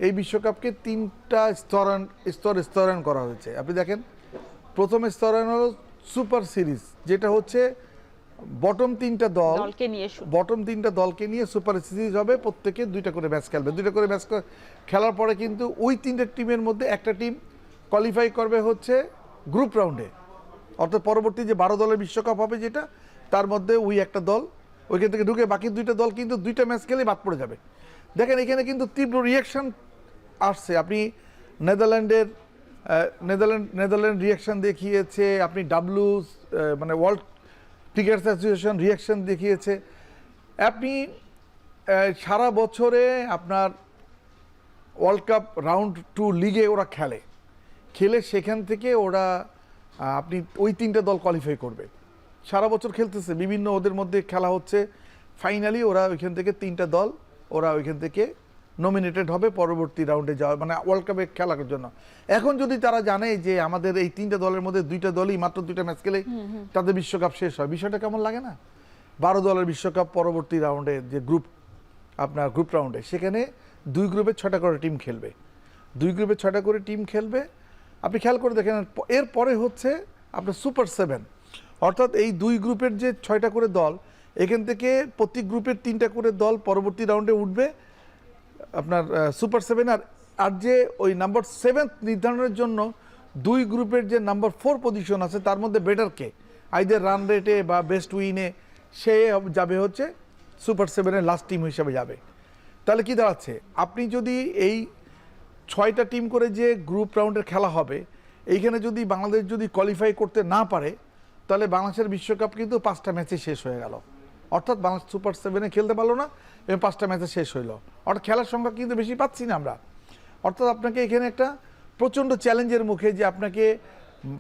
এই বিশ্বকাপকে তিনটা স্তরায়ন করা হয়েছে। আপনি দেখেন, প্রথম স্তরায়ন হলো সুপার সিরিজ, যেটা হচ্ছে বটম তিনটা দলকে নিয়ে সুপার সিরিজ হবে, প্রত্যেকে দুইটা করে ম্যাচ খেলবে। দুইটা করে ম্যাচ খেলার পরে কিন্তু ওই তিনটা টিমের মধ্যে একটা টিম কোয়ালিফাই করবে হচ্ছে গ্রুপ রাউন্ডে, অর্থাৎ পরবর্তী যে 12 দলের বিশ্বকাপ হবে যেটা, তার মধ্যে ওই একটা দল ওইখান থেকে ঢুকে, বাকি দুইটা দল কিন্তু দুইটা ম্যাচ খেলে বাদ পড়ে যাবে। দেখেন এখানে কিন্তু তীব্র রিয়াকশন আসছে। আপনি নেদারল্যান্ড রিয়াকশন দেখিয়েছে, আপনি মানে ওয়ার্ল্ড ক্রিকেট অ্যাসোসিয়েশন রিয়াকশন দেখিয়েছে। আপনি সারা বছরে আপনার ওয়ার্ল্ড কাপ রাউন্ড 2 লিগে ওরা খেলে সেখান থেকে ওরা আপনি ওই তিনটা দল কোয়ালিফাই করবে। সারা বছর খেলতেছে, বিভিন্ন ওদের মধ্যে খেলা হচ্ছে, ফাইনালি ওরা ওইখান থেকে তিনটা দল ওরা ওইখান থেকে নমিনেটেড হবে পরবর্তী রাউন্ডে যাওয়া, মানে ওয়ার্ল্ড কাপে খেলার জন্য। এখন যদি তারা জানে যে আমাদের এই তিনটা দলের মধ্যে দুইটা দলই মাত্র দুইটা ম্যাচ খেলে তাদের বিশ্বকাপ শেষ হয়, বিষয়টা কেমন লাগে না? 12 দলের বিশ্বকাপ পরবর্তী রাউন্ডে যে গ্রুপ রাউন্ডে, সেখানে 2 গ্রুপে 6টা করে টিম খেলবে। 2 গ্রুপে 6টা করে টিম খেলবে। আপনি খেয়াল করে দেখেন, এরপরে হচ্ছে আপনার সুপার 7, অর্থাৎ এই 2 গ্রুপের যে 6টা করে দল, এখান থেকে প্রতি গ্রুপের 3টা করে দল পরবর্তী রাউন্ডে উঠবে আপনার সুপার 7। আর যে ওই নাম্বার 7 নির্ধারণের জন্য 2 গ্রুপের যে নাম্বার 4 পজিশন আছে, তার মধ্যে বেটার কে, আইদার রান রেটে বা বেস্ট উইনে, সে যাবে হচ্ছে সুপার 7-এর লাস্ট টিম হিসাবে যাবে। তাহলে কি দাঁড়াচ্ছে, আপনি যদি এই 6টা টিম করে যে গ্রুপ রাউন্ডের খেলা হবে, এইখানে যদি বাংলাদেশ যদি কোয়ালিফাই করতে না পারে, তাহলে বাংলাদেশের বিশ্বকাপ কিন্তু 5টা ম্যাচে শেষ হয়ে গেল। অর্থাৎ বাংলাদেশ সুপার 7-এ খেলতে পারলো না এবং 5টা ম্যাচে শেষ হইল। অর্থাৎ খেলার সংখ্যা কিন্তু বেশি পাচ্ছি না আমরা। অর্থাৎ আপনাকে এখানে একটা প্রচণ্ড চ্যালেঞ্জের মুখে, যে আপনাকে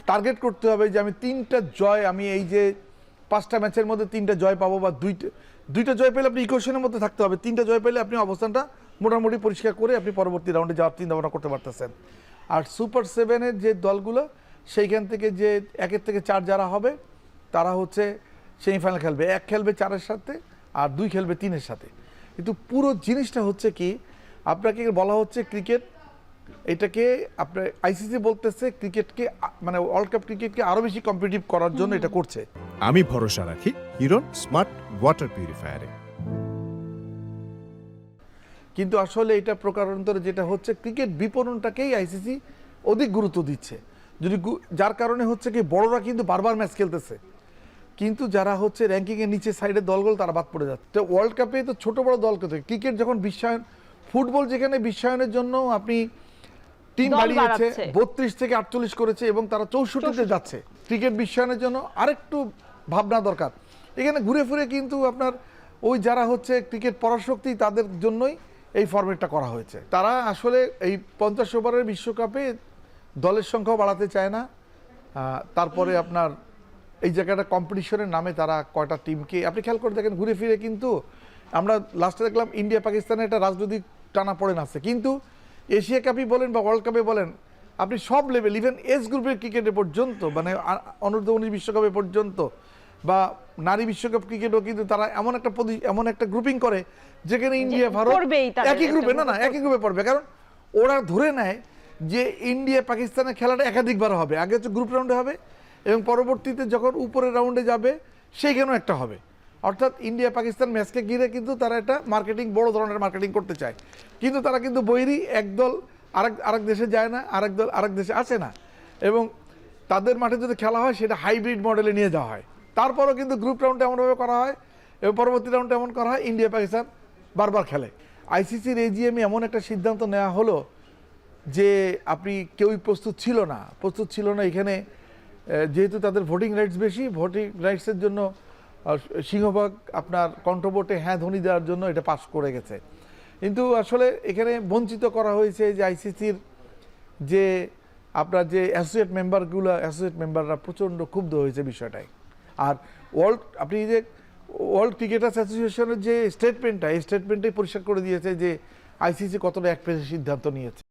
টার্গেট করতে হবে যে আমি 3টা জয়, আমি এই যে 5টা ম্যাচের মধ্যে 3টা জয় পাবো, বা দুইটা জয় পেলে আপনি ইকুয়েশনের মধ্যে থাকতে হবে। 3টা জয় পেলে আপনি অবস্থানটা মোটামুটি পরিষ্কার করে আপনি পরবর্তী রাউন্ডে যাওয়ার চিন্তা ভাবনা করতে পারতেছেন। আর সুপার 7-এর যে দলগুলো, সেইখান থেকে যে 1 থেকে 4 যারা হবে, তারা হচ্ছে সেমিফাইনাল খেলবে। 1 খেলবে 4-এর সাথে, আর 2 খেলবে 3-এর সাথে। কিন্তু পুরো জিনিসটা হচ্ছে কি, আপনাকে বলা হচ্ছে ক্রিকেট, এটাকে আপনার আইসিসি বলতেছে ক্রিকেটকে, মানে ওয়ার্ল্ড কাপ ক্রিকেটকে আরো বেশি কম্পিটিটিভ করার জন্য এটা করছে। আমি ভরসা রাখি হিরন স্মার্ট ওয়াটার পিউরিফায়ারে। কিন্তু আসলে এটা প্রকারান্তরে যেটা হচ্ছে, ক্রিকেট বিপণনটাকেই আইসিসি অধিক গুরুত্ব দিচ্ছে। যার কারণে হচ্ছে কি, বড়রা কিন্তু বারবার ম্যাচ খেলতেছে, কিন্তু যারা হচ্ছে র্যাঙ্কিংয়ের নিচে সাইডের দলগুলো তারা বাদ পড়ে যাচ্ছে। তো ওয়ার্ল্ড কাপে তো ছোট বড় দলকে, ক্রিকেট যখন বিশ্বায়ন, ফুটবল যেখানে বিশ্বায়নের জন্য আপনি টিম বাড়িয়েছে, 32 থেকে 48 করেছে এবং তারা 64-তে যাচ্ছে। ক্রিকেট বিশ্বায়নের জন্য আরেকটু ভাবনা দরকার। এখানে ঘুরে ফিরে কিন্তু আপনার ওই যারা হচ্ছে ক্রিকেট পরাশক্তি, তাদের জন্যই এই ফরম্যাটটা করা হয়েছে। তারা আসলে এই 50 ওভারের বিশ্বকাপে দলের সংখ্যাও বাড়াতে চায় না। তারপরে আপনার এই জায়গাটা কম্পিটিশনের নামে তারা কয়টা টিমকে, আপনি খেয়াল করে দেখেন, ঘুরে ফিরে কিন্তু আমরা লাস্টে দেখলাম ইন্ডিয়া পাকিস্তানের একটা রাজনৈতিক টানা পড়ে আছে, কিন্তু এশিয়া কাপই বলেন বা ওয়ার্ল্ড কাপে বলেন, আপনি সব লেভেল, ইভেন এজ গ্রুপের ক্রিকেটে পর্যন্ত, মানে অনূর্ধ্ব 19 বিশ্বকাপে পর্যন্ত, বা নারী বিশ্বকাপ ক্রিকেটও কিন্তু তারা এমন একটা গ্রুপিং করে যেখানে ইন্ডিয়া ভারত একই গ্রুপে পড়বে। কারণ ওরা ধরে নেয় যে ইন্ডিয়া পাকিস্তানের খেলাটা একাধিকবার হবে, আগে হচ্ছে গ্রুপ রাউন্ডে হবে এবং পরবর্তীতে যখন উপরের রাউন্ডে যাবে সেইখানেও একটা হবে। অর্থাৎ ইন্ডিয়া পাকিস্তান ম্যাচকে ঘিরে কিন্তু তারা একটা মার্কেটিং, বড় ধরনের মার্কেটিং করতে চায়, কিন্তু তারা কিন্তু বৈরী, এক দল আরেক দেশে যায় না, আরেক দল আরেক দেশে আসে না, এবং তাদের মাঠে যদি খেলা হয় সেটা হাইব্রিড মডেলে নিয়ে যাওয়া হয়। তারপরও কিন্তু গ্রুপ রাউন্ডে এমনভাবে করা হয় এবং পরবর্তী রাউন্ডে এমন করা হয়, ইন্ডিয়া পাকিস্তান বারবার খেলে। আইসিসির এজিএমে এমন একটা সিদ্ধান্ত নেওয়া হলো যে আপনি কেউই প্রস্তুত ছিল না এখানে, যেহেতু তাদের ভোটিং রাইটস বেশি, ভোটিং রাইটসের জন্য সিংহভাগ আপনার কণ্ঠভোটে হ্যাঁ ধ্বনি দেওয়ার জন্য এটা পাস করে গেছে। কিন্তু আসলে এখানে বঞ্চিত করা হয়েছে যে আইসিসির যে আপনার যে অ্যাসোসিয়েট মেম্বাররা প্রচণ্ড ক্ষুব্ধ হয়েছে বিষয়টায়। আর আপনি যে ওয়ার্ল্ড ক্রিকেটার্স অ্যাসোসিয়েশনের যে স্টেটমেন্টটা, এই স্টেটমেন্টেই পরিষ্কার করে দিয়েছে যে আইসিসি কতটা একপেশে সিদ্ধান্ত নিয়েছে।